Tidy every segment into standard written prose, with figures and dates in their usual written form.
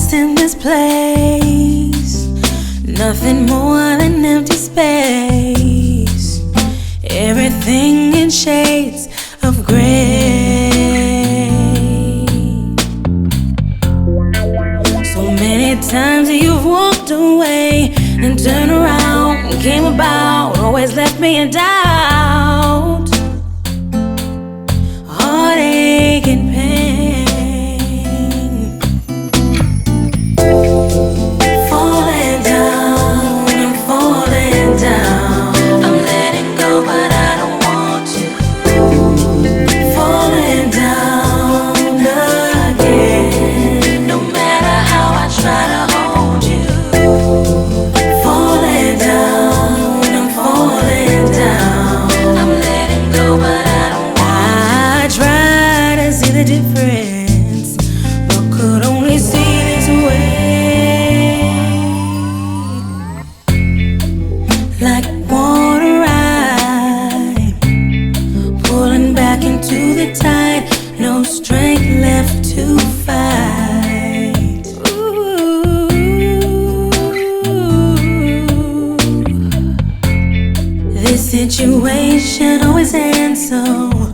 lost in this place, nothing more than empty space. Everything in shades of gray. So many times you've walked away and turned around and came about, always left me in doubt, heartache and pain. Falling down, I'm falling down. I'm letting go, but I don't want to. Falling down again, no matter how I try to hold you. Falling down, I'm falling down. I'm letting go, but I don't want to. I try to see the difference, but could only see this way. Like water ride, pulling back into the tide, no strength left to fight. Ooh. This situation always ends so,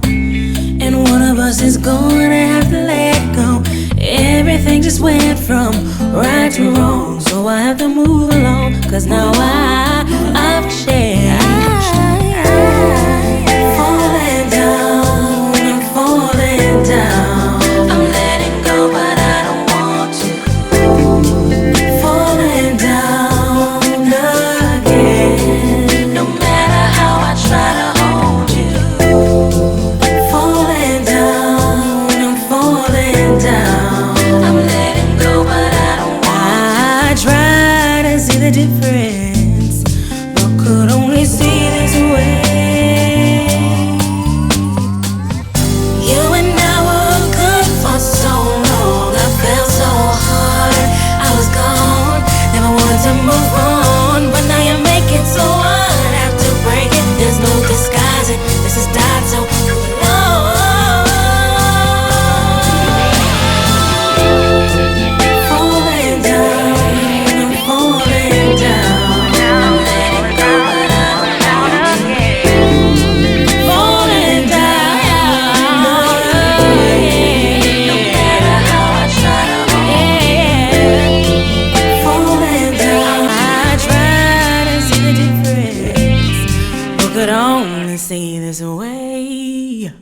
and one of us is gonna have to let go. Everything just went from right to wrong, so I have to move along, 'cause now I've changed. Falling down, I'm falling down. I'm letting go, but I don't want to. Falling down again, no matter how I try to hold you. Falling down, I'm falling down. I'm letting go, but I don't want to. I try to see the difference, but could only see this way. You and I were good for so long. I felt so hard, I was gone, never wanted to move on, but now you make it so hard. I have to break it, there's no disguising. This is died so long. Falling down, I'm falling down. I'm letting go, but I don't want to. Falling down, no matter how I try to hold you. Falling down, I try to see the difference, but could only see this way.